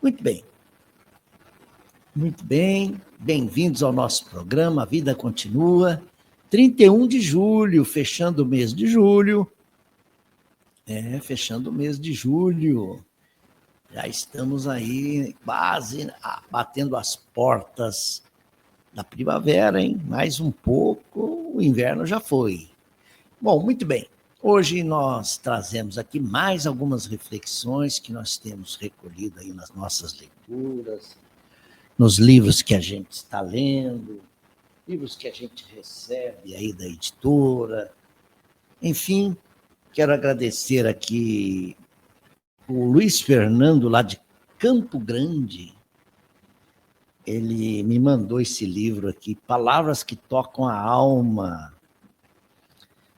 Muito bem. Muito bem. Bem-vindos ao nosso programa A Vida Continua. 31 de julho, fechando o mês de julho. Fechando o mês de julho. Já estamos aí quase batendo as portas da primavera, hein? Mais um pouco, o inverno já foi. Bom, muito bem. Hoje nós trazemos aqui mais algumas reflexões que nós temos recolhido aí nas nossas leituras, nos livros que a gente está lendo, livros que a gente recebe aí da editora. Enfim, quero agradecer aqui o Luiz Fernando, lá de Campo Grande. Ele me mandou esse livro aqui, Palavras que Tocam a Alma,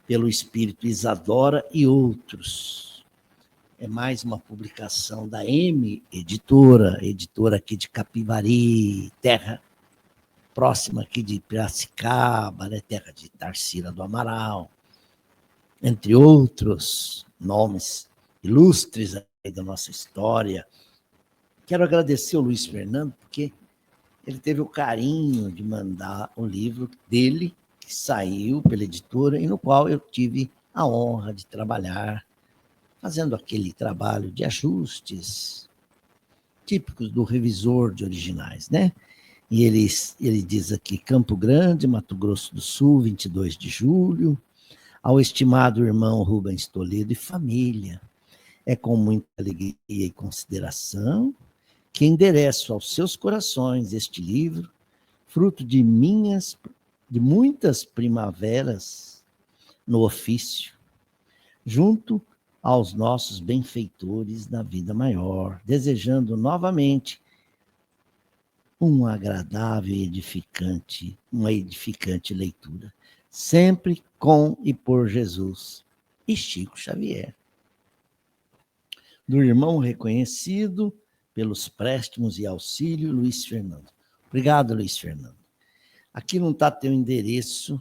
pelo Espírito Isadora e outros. É mais uma publicação da M Editora, editora aqui de Capivari, terra próxima aqui de Piracicaba, né? Terra de Tarsila do Amaral, entre outros nomes ilustres aí da nossa história. Quero agradecer ao Luiz Fernando, porque ele teve o carinho de mandar o livro dele, que saiu pela editora, e no qual eu tive a honra de trabalhar, fazendo aquele trabalho de ajustes típicos do revisor de originais, né? E ele diz aqui, Campo Grande, Mato Grosso do Sul, 22 de julho, ao estimado irmão Rubens Toledo e família. É com muita alegria e consideração que endereço aos seus corações este livro, fruto de muitas primaveras no ofício, junto aos nossos benfeitores da vida maior, desejando novamente uma agradável e uma edificante leitura, sempre com e por Jesus e Chico Xavier. Do irmão reconhecido pelos préstimos e auxílio, Luiz Fernando. Obrigado, Luiz Fernando. Aqui não está teu endereço,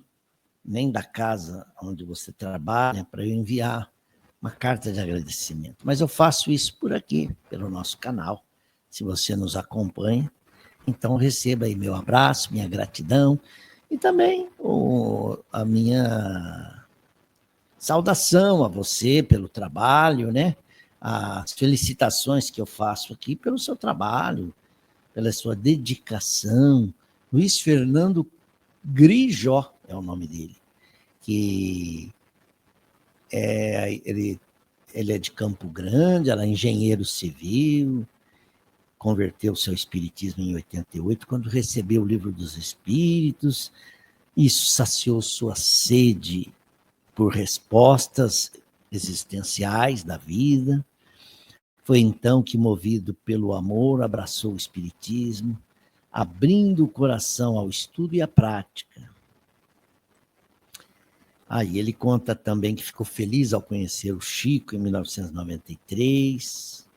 nem da casa onde você trabalha, para eu enviar uma carta de agradecimento. Mas eu faço isso por aqui, pelo nosso canal. Se você nos acompanha, então receba aí meu abraço, minha gratidão e também a minha saudação a você pelo trabalho, né? As felicitações que eu faço aqui pelo seu trabalho, pela sua dedicação. Luiz Fernando Grijó é o nome dele, que ele é de Campo Grande, ela é engenheiro civil, converteu seu espiritismo em 88, quando recebeu o Livro dos Espíritos. Isso saciou sua sede por respostas existenciais da vida. Foi então que, movido pelo amor, abraçou o espiritismo, abrindo o coração ao estudo e à prática. Aí ele conta também que ficou feliz ao conhecer o Chico em 1993.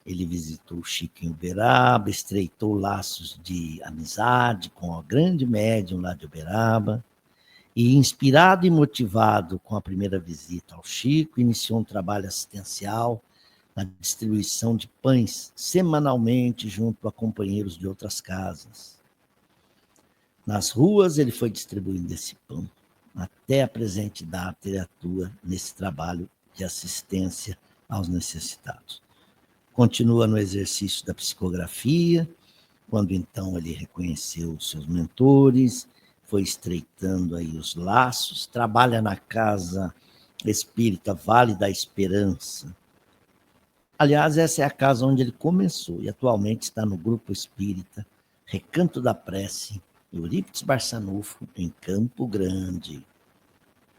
Ele visitou o Chico em Uberaba, estreitou laços de amizade com a grande médium lá de Uberaba. E, inspirado e motivado com a primeira visita ao Chico, iniciou um trabalho assistencial na distribuição de pães semanalmente junto a companheiros de outras casas. Nas ruas, ele foi distribuindo esse pão. Até a presente data, ele atua nesse trabalho de assistência aos necessitados. Continua no exercício da psicografia, quando então ele reconheceu os seus mentores, foi estreitando aí os laços, trabalha na Casa Espírita Vale da Esperança. Aliás, essa é a casa onde ele começou e atualmente está no Grupo Espírita Recanto da Prece, Eurípides Barçanufo, em Campo Grande.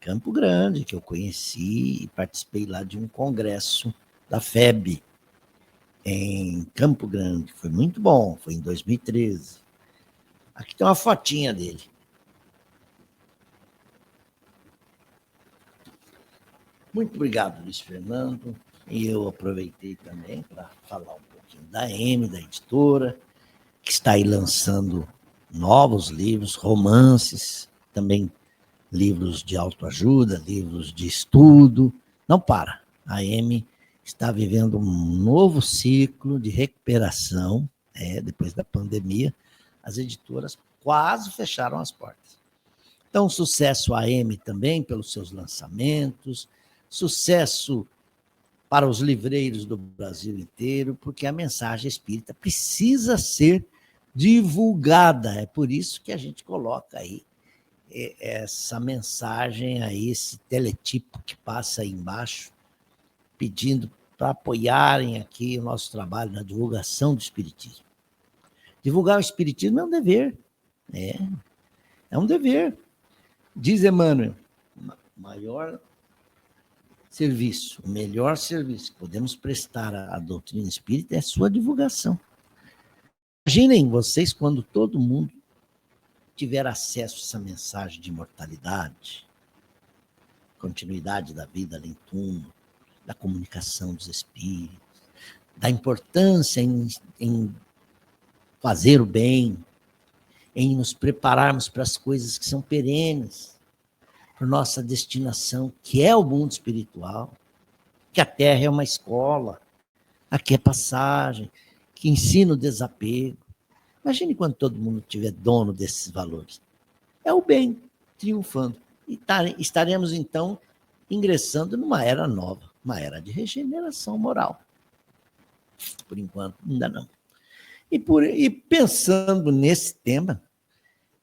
Campo Grande, que eu conheci e participei lá de um congresso da FEB, em Campo Grande. Foi muito bom, foi em 2013. Aqui tem uma fotinha dele. Muito obrigado, Luiz Fernando. E eu aproveitei também para falar um pouquinho da M, da editora, que está aí lançando novos livros, romances, também livros de autoajuda, livros de estudo. Não para. A M está vivendo um novo ciclo de recuperação, depois da pandemia. As editoras quase fecharam as portas. Então, sucesso AM também pelos seus lançamentos, sucesso para os livreiros do Brasil inteiro, porque a mensagem espírita precisa ser divulgada. É por isso que a gente coloca aí essa mensagem, aí, esse teletipo que passa aí embaixo, pedindo para apoiarem aqui o nosso trabalho na divulgação do Espiritismo. Divulgar o Espiritismo é um dever. É um dever. Diz Emmanuel, maior serviço, o melhor serviço que podemos prestar à doutrina espírita é a sua divulgação. Imaginem vocês quando todo mundo tiver acesso a essa mensagem de imortalidade, continuidade da vida além do túmulo, da comunicação dos espíritos, da importância em fazer o bem, em nos prepararmos para as coisas que são perenes, para nossa destinação, que é o mundo espiritual, que a Terra é uma escola, aqui é passagem, que ensina o desapego. Imagine quando todo mundo tiver dono desses valores. É o bem triunfando. E estaremos, então, ingressando numa era nova, uma era de regeneração moral. Por enquanto, ainda não. E pensando nesse tema,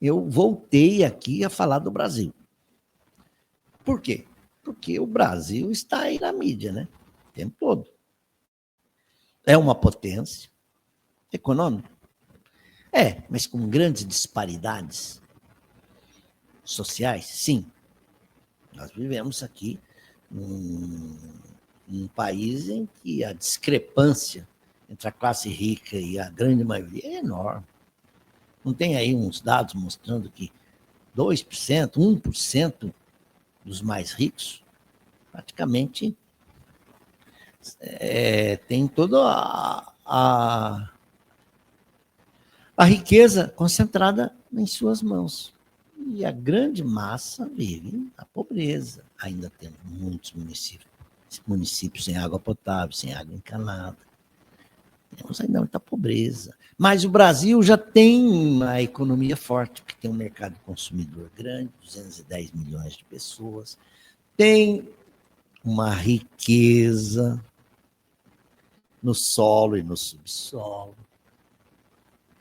eu voltei aqui a falar do Brasil. Por quê? Porque o Brasil está aí na mídia, né? O tempo todo. É uma potência econômica? Mas com grandes disparidades sociais? Sim. Nós vivemos aqui num país em que a discrepância entre a classe rica e a grande maioria é enorme. Não tem aí uns dados mostrando que 2%, 1% dos mais ricos praticamente tem toda a riqueza concentrada em suas mãos. E a grande massa vive na pobreza. Ainda temos muitos municípios sem água potável, sem água encanada. Temos ainda muita pobreza. Mas o Brasil já tem uma economia forte, porque tem um mercado consumidor grande, 210 milhões de pessoas. Tem uma riqueza no solo e no subsolo.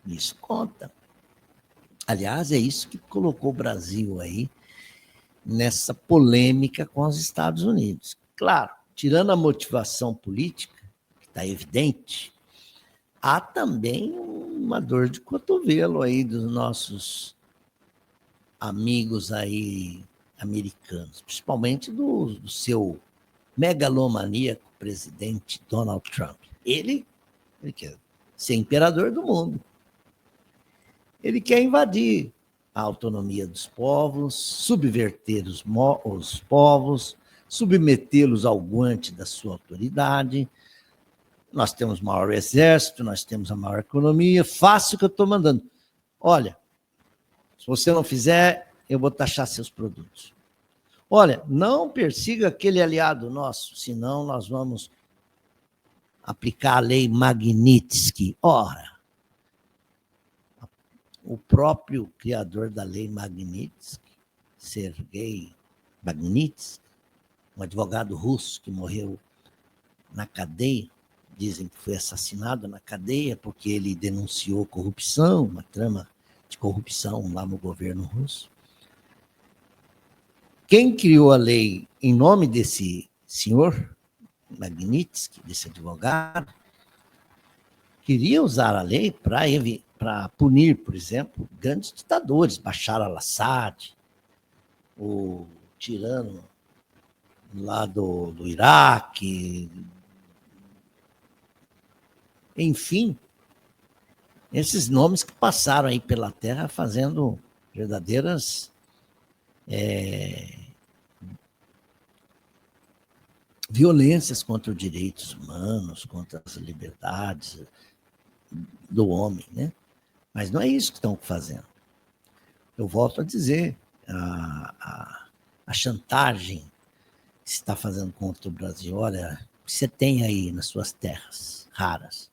Isso conta. Aliás, é isso que colocou o Brasil aí nessa polêmica com os Estados Unidos. Claro, tirando a motivação política, que está evidente, há também uma dor de cotovelo aí dos nossos amigos aí americanos, principalmente do seu megalomaníaco presidente Donald Trump. Ele quer ser imperador do mundo. Ele quer invadir a autonomia dos povos, subverter os povos, submetê-los ao guante da sua autoridade. Nós temos o maior exército, nós temos a maior economia, faça o que eu estou mandando. Olha, se você não fizer, eu vou taxar seus produtos. Olha, não persiga aquele aliado nosso, senão nós vamos aplicar a lei Magnitsky. Ora, o próprio criador da lei Magnitsky, Sergei Magnitsky, um advogado russo que morreu na cadeia, dizem que foi assassinado na cadeia porque ele denunciou corrupção, uma trama de corrupção lá no governo russo. Quem criou a lei em nome desse senhor, Magnitsky, desse advogado, queria usar a lei para punir, por exemplo, grandes ditadores, Bashar al-Assad, o tirano lá do Iraque, enfim, esses nomes que passaram aí pela terra fazendo verdadeiras violências contra os direitos humanos, contra as liberdades do homem, né? Mas não é isso que estão fazendo. Eu volto a dizer, a chantagem que se está fazendo contra o Brasil. Olha, você tem aí nas suas terras raras?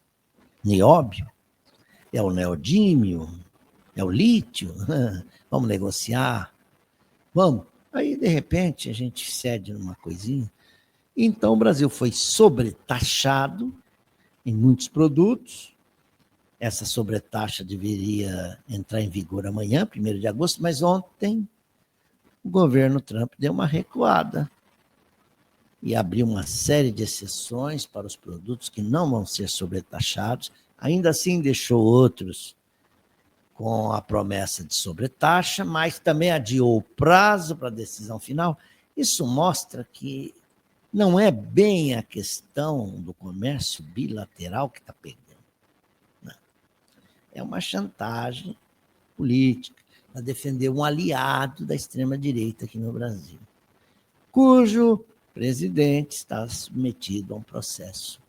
Nióbio? É o neodímio? É o lítio? Vamos negociar? Vamos. Aí, de repente, a gente cede numa coisinha. Então, o Brasil foi sobretaxado em muitos produtos. Essa sobretaxa deveria entrar em vigor amanhã, 1º de agosto, mas ontem o governo Trump deu uma recuada e abriu uma série de exceções para os produtos que não vão ser sobretaxados. Ainda assim, deixou outros com a promessa de sobretaxa, mas também adiou o prazo para a decisão final. Isso mostra que não é bem a questão do comércio bilateral que está pegando. Não. É uma chantagem política para defender um aliado da extrema-direita aqui no Brasil, cujo presidente está submetido a um processo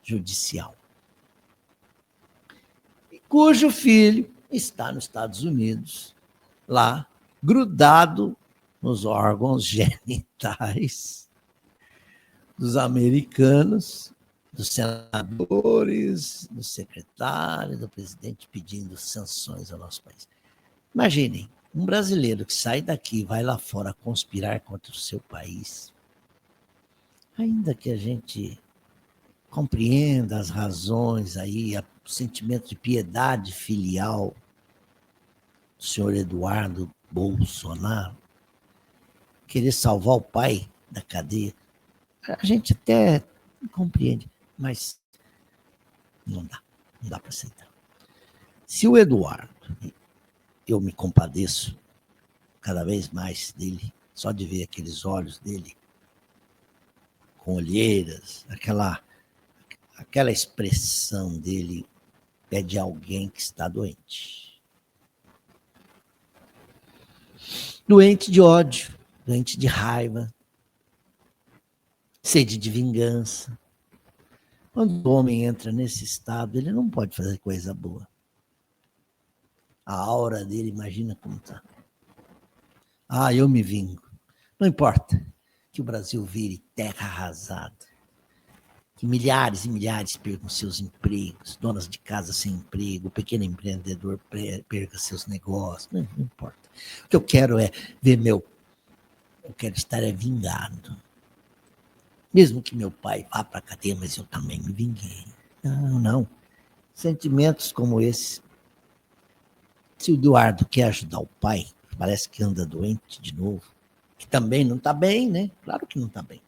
judicial, cujo filho está nos Estados Unidos, lá, grudado nos órgãos genitais dos americanos, dos senadores, do secretário, do presidente, pedindo sanções ao nosso país. Imaginem, um brasileiro que sai daqui e vai lá fora conspirar contra o seu país, ainda que a gente compreenda as razões aí, o sentimento de piedade filial do senhor Eduardo Bolsonaro, querer salvar o pai da cadeia, a gente até compreende, mas não dá para aceitar. Se o Eduardo, eu me compadeço cada vez mais dele, só de ver aqueles olhos dele com olheiras, aquela expressão dele é de alguém que está doente. Doente de ódio, doente de raiva, sede de vingança. Quando o homem entra nesse estado, ele não pode fazer coisa boa. A aura dele, imagina como está. Eu me vingo. Não importa que o Brasil vire terra arrasada, que milhares e milhares percam seus empregos, donas de casa sem emprego, o pequeno empreendedor perca seus negócios, não importa. O que eu quero é ver eu quero estar vingado. Mesmo que meu pai vá para a cadeia, mas eu também me vinguei. Não. Sentimentos como esse. Se o Eduardo quer ajudar o pai, parece que anda doente de novo, que também não está bem, né? Claro que não está bem.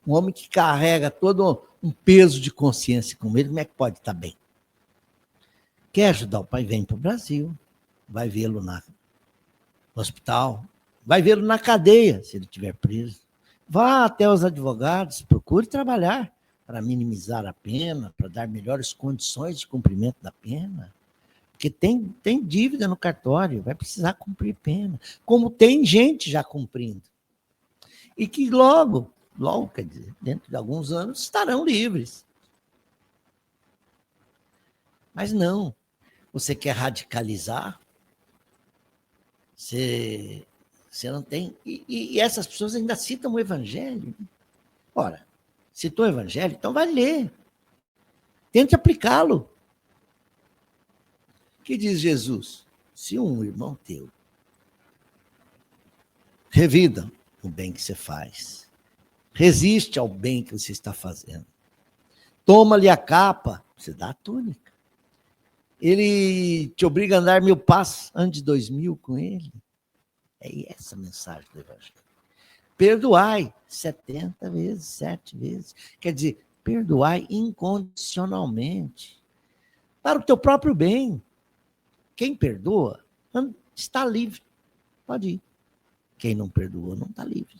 Um homem que carrega todo um peso de consciência com ele, como é que pode estar bem? Quer ajudar o pai? Vem para o Brasil. Vai vê-lo no hospital. Vai vê-lo na cadeia, se ele estiver preso. Vá até os advogados, procure trabalhar para minimizar a pena, para dar melhores condições de cumprimento da pena. Porque tem dívida no cartório, vai precisar cumprir pena. Como tem gente já cumprindo. E que logo, quer dizer, dentro de alguns anos, estarão livres. Mas não. Você quer radicalizar? Você não tem... E essas pessoas ainda citam o Evangelho. Ora, citou o Evangelho, então vai ler. Tente aplicá-lo. O que diz Jesus? Se um irmão teu revida o bem que você faz, resiste ao bem que você está fazendo, toma-lhe a capa, você dá a túnica. Ele te obriga a andar 1000 passos, ande 2000 com ele. É essa a mensagem do Evangelho. Perdoai 70 vezes, 7 vezes. Quer dizer, perdoai incondicionalmente. Para o teu próprio bem. Quem perdoa está livre. Pode ir. Quem não perdoou não está livre.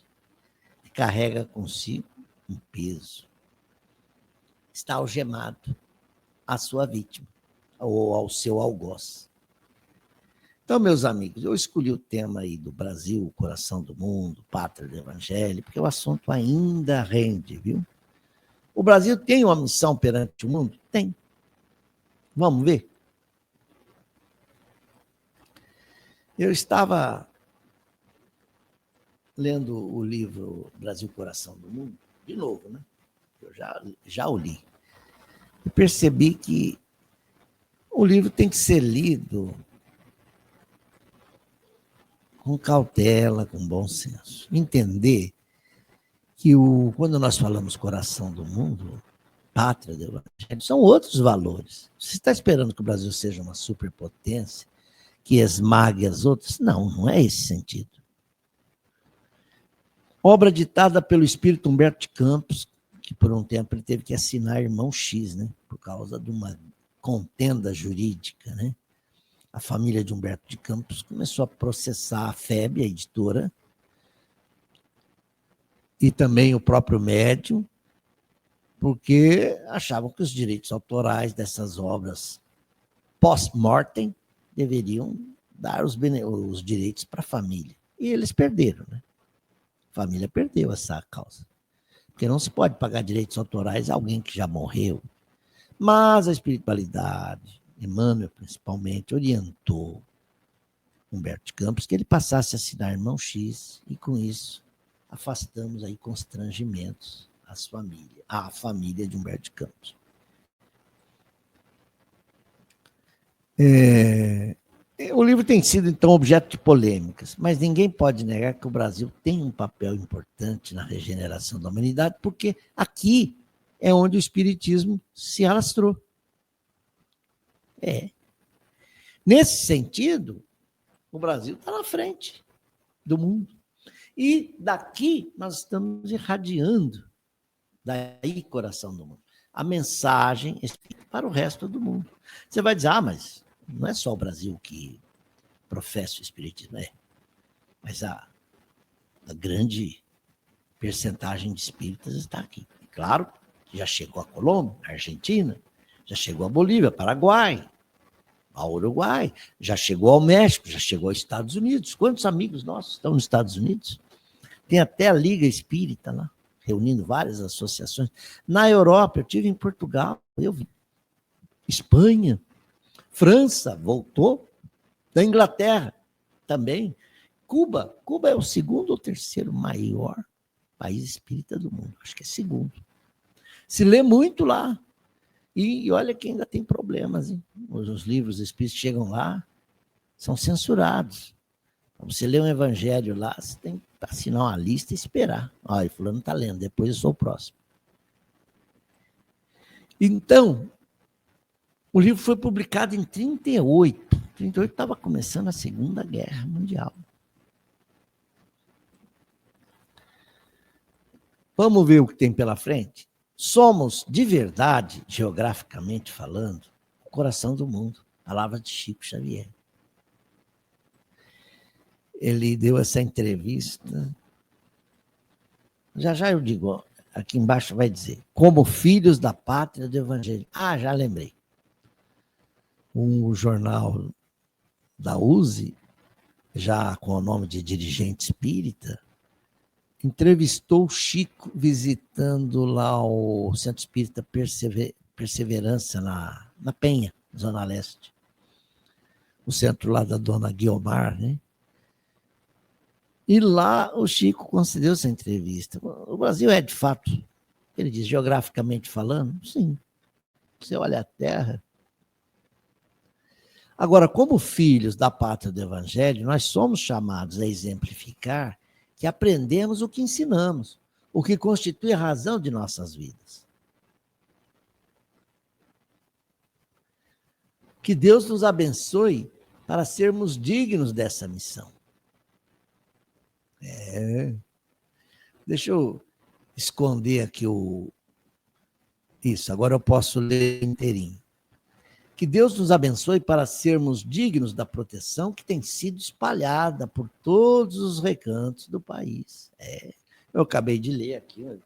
Carrega consigo um peso. Está algemado à sua vítima ou ao seu algoz. Então, meus amigos, eu escolhi o tema aí do Brasil, o coração do mundo, pátria do Evangelho, porque o assunto ainda rende, viu? O Brasil tem uma missão perante o mundo? Tem. Vamos ver? Eu estava lendo o livro Brasil, Coração do Mundo, de novo, né? Eu já o li. E percebi que o livro tem que ser lido com cautela, com bom senso. Entender que quando nós falamos coração do mundo, pátria do Evangelho, são outros valores. Você está esperando que o Brasil seja uma superpotência, que esmague as outras? Não, não é esse sentido. Obra ditada pelo espírito Humberto de Campos, que por um tempo ele teve que assinar Irmão X, né, por causa de uma contenda jurídica, né? A família de Humberto de Campos começou a processar a FEB, a editora, e também o próprio médium, porque achavam que os direitos autorais dessas obras post-mortem deveriam dar os direitos para a família. E eles perderam, né? A família perdeu essa causa. Porque não se pode pagar direitos autorais a alguém que já morreu. Mas a espiritualidade, Emmanuel principalmente, orientou Humberto de Campos que ele passasse a assinar Irmão X, e com isso afastamos aí constrangimentos à família de Humberto de Campos. O livro tem sido, então, objeto de polêmicas, mas ninguém pode negar que o Brasil tem um papel importante na regeneração da humanidade, porque aqui é onde o espiritismo se alastrou. Nesse sentido, o Brasil está na frente do mundo. E daqui nós estamos irradiando, daí, coração do mundo, a mensagem para o resto do mundo. Você vai dizer, mas não é só o Brasil que professa o espiritismo, mas a grande percentagem de espíritas está aqui. Claro, já chegou a Colômbia, a Argentina, já chegou a Bolívia, Paraguai, ao Uruguai, já chegou ao México, já chegou aos Estados Unidos. Quantos amigos nossos estão nos Estados Unidos? Tem até a Liga Espírita lá, reunindo várias associações. Na Europa, eu estive em Portugal, eu vi. Espanha, França, voltou. Da Inglaterra, também. Cuba é o segundo ou terceiro maior país espírita do mundo. Acho que é segundo. Se lê muito lá. E olha que ainda tem problemas, hein? Os livros espíritas chegam lá, são censurados. Você lê um evangelho lá, você tem que assinar uma lista e esperar. Olha, fulano está lendo, depois eu sou o próximo. Então, o livro foi publicado em 1938. 1938 estava começando a Segunda Guerra Mundial. Vamos ver o que tem pela frente? Somos, de verdade, geograficamente falando, o coração do mundo. Palavra de Chico Xavier. Ele deu essa entrevista. Já eu digo, aqui embaixo vai dizer, como filhos da pátria do Evangelho. Já lembrei. Um jornal da USE, já com o nome de Dirigente Espírita, entrevistou o Chico visitando lá o Centro Espírita Perseverança, na Penha, Zona Leste. O centro lá da dona Guiomar, né? E lá o Chico concedeu essa entrevista. O Brasil é, de fato, ele diz, geograficamente falando, sim. Você olha a terra. Agora, como filhos da pátria do Evangelho, nós somos chamados a exemplificar que aprendemos o que ensinamos, o que constitui a razão de nossas vidas. Que Deus nos abençoe para sermos dignos dessa missão. Deixa eu esconder aqui Isso, agora eu posso ler inteirinho. Que Deus nos abençoe para sermos dignos da proteção que tem sido espalhada por todos os recantos do país. Eu acabei de ler aqui a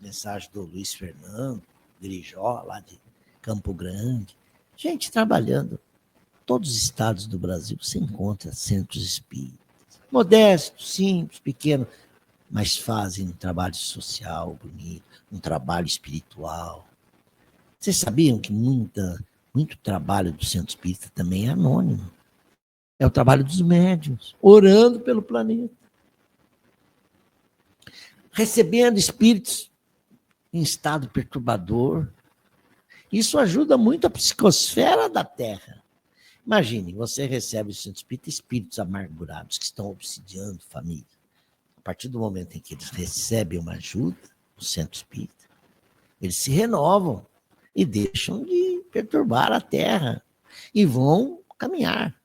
mensagem do Luiz Fernando Grijó, lá de Campo Grande. Gente trabalhando. Todos os estados do Brasil se encontra centros espíritas. Modestos, simples, pequenos, mas fazem um trabalho social bonito, um trabalho espiritual. Vocês sabiam que muito trabalho do Centro Espírita também é anônimo. É o trabalho dos médiuns, orando pelo planeta. Recebendo espíritos em estado perturbador. Isso ajuda muito a psicosfera da Terra. Imagine, você recebe o centro espírita, espíritos amargurados que estão obsidiando família. A partir do momento em que eles recebem uma ajuda, o centro espírita, eles se renovam e deixam de perturbar a Terra e vão caminhar.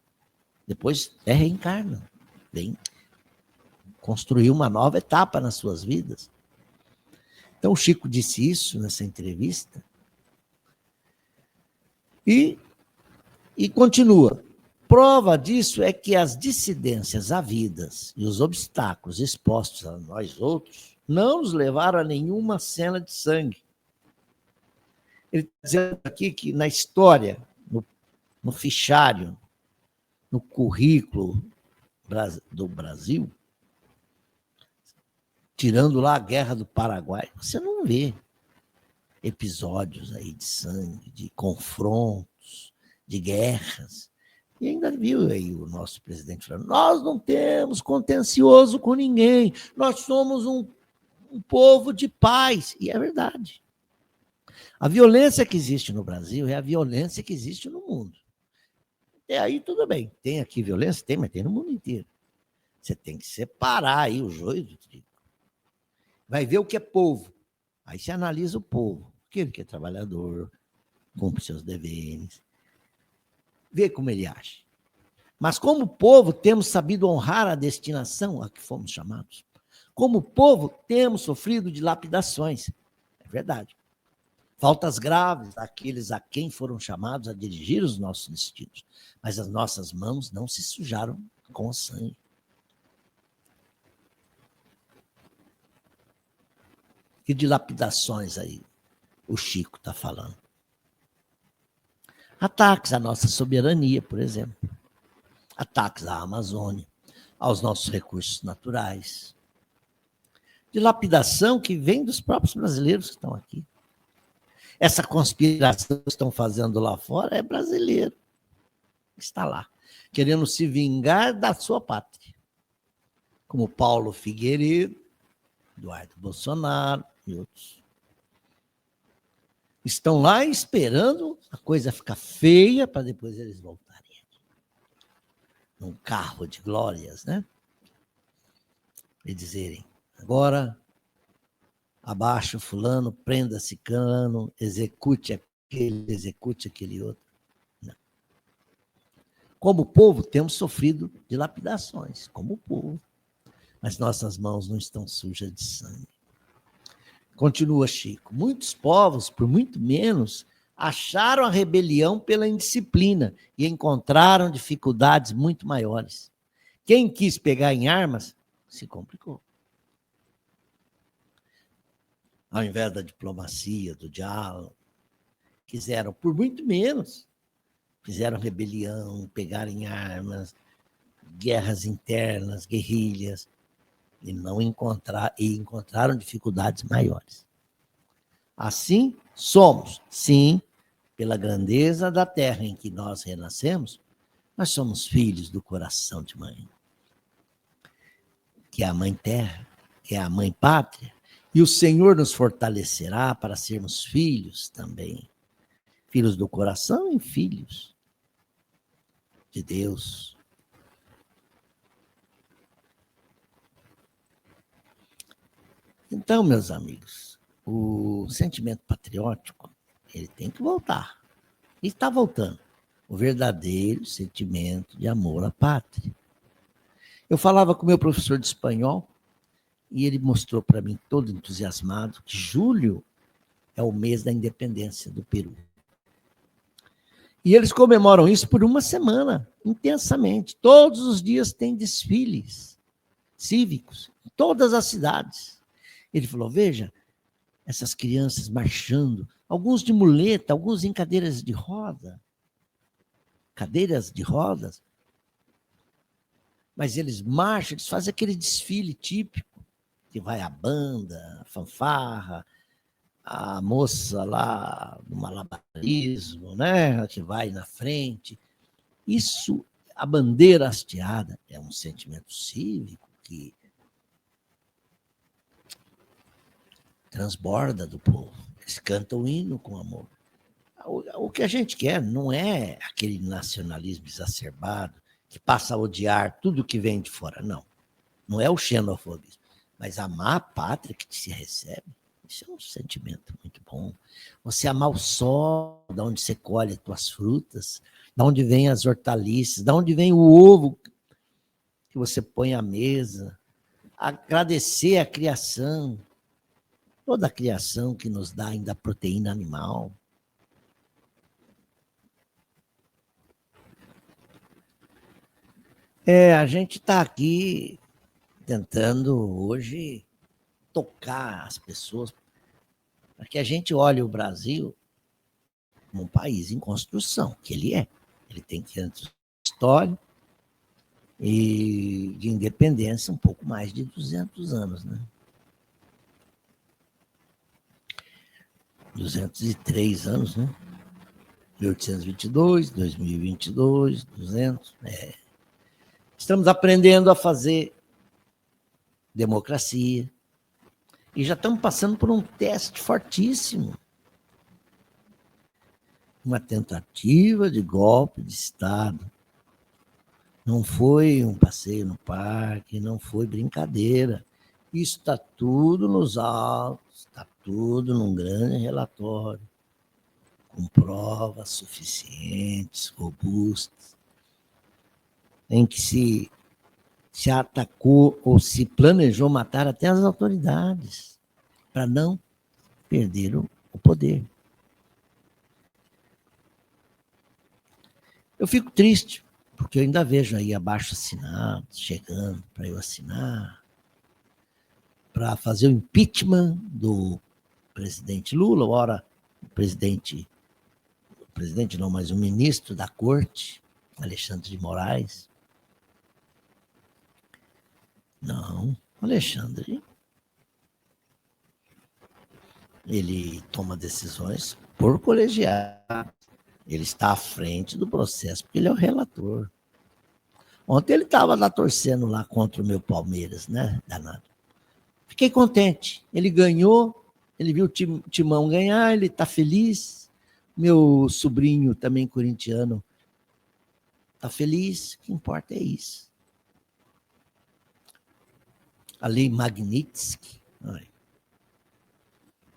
Depois reencarnam, vem construir uma nova etapa nas suas vidas. Então, o Chico disse isso nessa entrevista e continua. Prova disso é que as dissidências havidas e os obstáculos expostos a nós outros não nos levaram a nenhuma cena de sangue. Ele está dizendo aqui que na história, no fichário, no currículo do Brasil, tirando lá a Guerra do Paraguai, você não vê episódios aí de sangue, de confrontos, de guerras. E ainda viu aí o nosso presidente falando, nós não temos contencioso com ninguém, nós somos um povo de paz. E é verdade. A violência que existe no Brasil é a violência que existe no mundo. E aí tudo bem, tem aqui violência? Tem, mas tem no mundo inteiro. Você tem que separar aí o joio do trigo. Vai ver o que é povo. Aí você analisa o povo. Aquele que é trabalhador, cumpre seus deveres. Vê como ele age. Mas como povo, temos sabido honrar a destinação a que fomos chamados. Como povo, temos sofrido dilapidações. É verdade. Faltas graves àqueles a quem foram chamados a dirigir os nossos destinos. Mas as nossas mãos não se sujaram com o sangue. Que dilapidações aí o Chico está falando? Ataques à nossa soberania, por exemplo. Ataques à Amazônia, aos nossos recursos naturais. Dilapidação que vem dos próprios brasileiros que estão aqui. Essa conspiração que estão fazendo lá fora é brasileiro. Está lá, querendo se vingar da sua pátria. Como Paulo Figueiredo, Eduardo Bolsonaro e outros. Estão lá esperando a coisa ficar feia para depois eles voltarem. Num carro de glórias, né? E dizerem, agora abaixo fulano, prenda ciclano, execute aquele outro. Não. Como povo, temos sofrido dilapidações, como povo. Mas nossas mãos não estão sujas de sangue. Continua Chico. Muitos povos, por muito menos, acharam a rebelião pela indisciplina e encontraram dificuldades muito maiores. Quem quis pegar em armas, se complicou. Ao invés da diplomacia, do diálogo, quiseram, por muito menos, fizeram rebelião, pegaram em armas, guerras internas, guerrilhas, e encontraram dificuldades maiores. Assim, somos, sim, pela grandeza da terra em que nós renascemos, nós somos filhos do coração de mãe, que é a mãe terra, que é a mãe pátria, e o Senhor nos fortalecerá para sermos filhos também, filhos do coração e filhos de Deus. Então, meus amigos, o sentimento patriótico, ele tem que voltar. E está voltando. O verdadeiro sentimento de amor à pátria. Eu falava com o meu professor de espanhol e ele mostrou para mim, todo entusiasmado, que julho é o mês da independência do Peru. E eles comemoram isso por uma semana, intensamente. Todos os dias tem desfiles cívicos, em todas as cidades. Ele falou, veja, essas crianças marchando, alguns de muleta, alguns em cadeiras de rodas, mas eles marcham, eles fazem aquele desfile típico, que vai a banda, a fanfarra, a moça lá no malabarismo, né, que vai na frente. Isso, a bandeira hasteada, é um sentimento cívico que transborda do povo. Eles cantam o hino com amor. O que a gente quer não é aquele nacionalismo exacerbado que passa a odiar tudo que vem de fora, não. Não é o xenofobismo, mas amar a pátria que se recebe, isso é um sentimento muito bom. Você amar o sol, de onde você colhe as tuas frutas, de onde vem as hortaliças, de onde vem o ovo que você põe à mesa, agradecer a criação, toda a criação que nos dá ainda proteína animal. A gente está aqui tentando hoje tocar as pessoas para que a gente olhe o Brasil como um país em construção, que ele é. Ele tem 500 anos de história e de independência um pouco mais de 200 anos, né? 203 anos, né? 1822, 2022, 200. Estamos aprendendo a fazer democracia e já estamos passando por um teste fortíssimo. Uma tentativa de golpe de Estado. Não foi um passeio no parque, não foi brincadeira. Isso está tudo nos autos, está tudo num grande relatório, com provas suficientes, robustas, em que se atacou ou se planejou matar até as autoridades, para não perder o poder. Eu fico triste, porque eu ainda vejo aí abaixo-assinados chegando para eu assinar, para fazer o impeachment do presidente Lula, ora o presidente não, mas o ministro da corte, Alexandre de Moraes. Não, Alexandre, ele toma decisões por colegiado. Ele está à frente do processo, porque ele é o relator. Ontem ele estava lá torcendo lá contra o meu Palmeiras, né? Danado. Fiquei contente. Ele ganhou, ele viu o Timão ganhar, ele está feliz. Meu sobrinho, também corintiano, está feliz. O que importa é isso. A lei Magnitsky,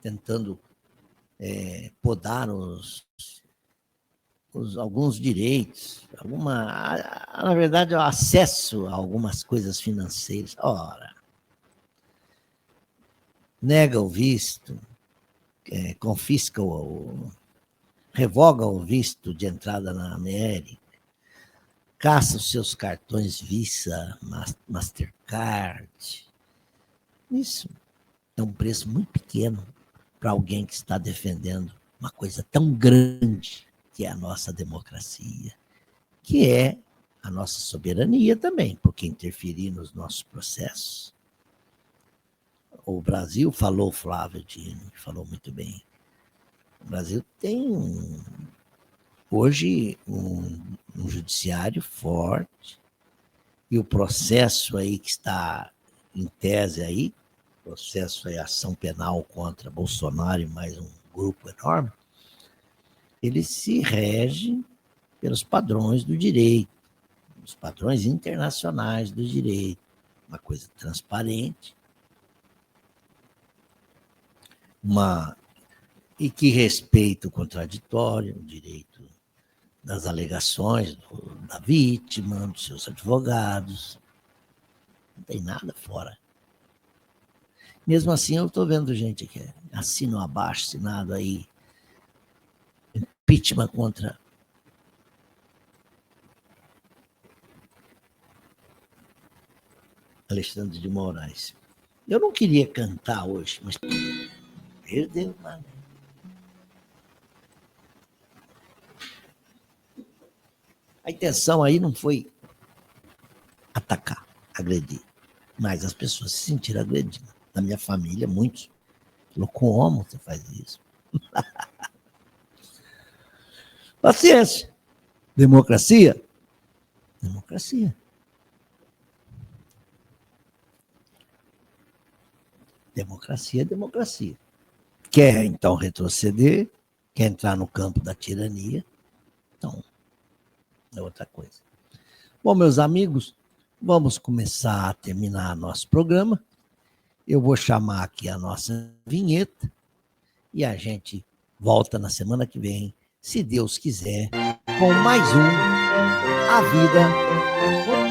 tentando podar alguns direitos, na verdade, o acesso a algumas coisas financeiras. Ora, nega o visto, confisca revoga o visto de entrada na América, caça os seus cartões Visa, Mastercard. Isso é um preço muito pequeno para alguém que está defendendo uma coisa tão grande que é a nossa democracia, que é a nossa soberania também, porque interferir nos nossos processos. O Brasil, falou Flávio Dino, falou muito bem, o Brasil tem hoje um judiciário forte, e o processo aí que está em tese aí, processo aí, ação penal contra Bolsonaro e mais um grupo enorme, ele se rege pelos padrões do direito, os padrões internacionais do direito, uma coisa transparente, e que respeita o contraditório, o direito das alegações da vítima, dos seus advogados. Não tem nada fora. Mesmo assim, eu estou vendo gente que assina um abaixo-assinado aí, impeachment contra Alexandre de Moraes. Eu não queria cantar hoje, mas perdeu, mano. A intenção aí não foi atacar, agredir, mas as pessoas se sentiram agredidas. Na minha família, muitos. Falou, como você faz isso? Paciência. Democracia? Democracia. Democracia é democracia. quer então retroceder, quer entrar no campo da tirania, então é outra coisa. Bom, meus amigos, vamos começar a terminar nosso programa. Eu vou chamar aqui a nossa vinheta e a gente volta na semana que vem, se Deus quiser, com mais um A Vida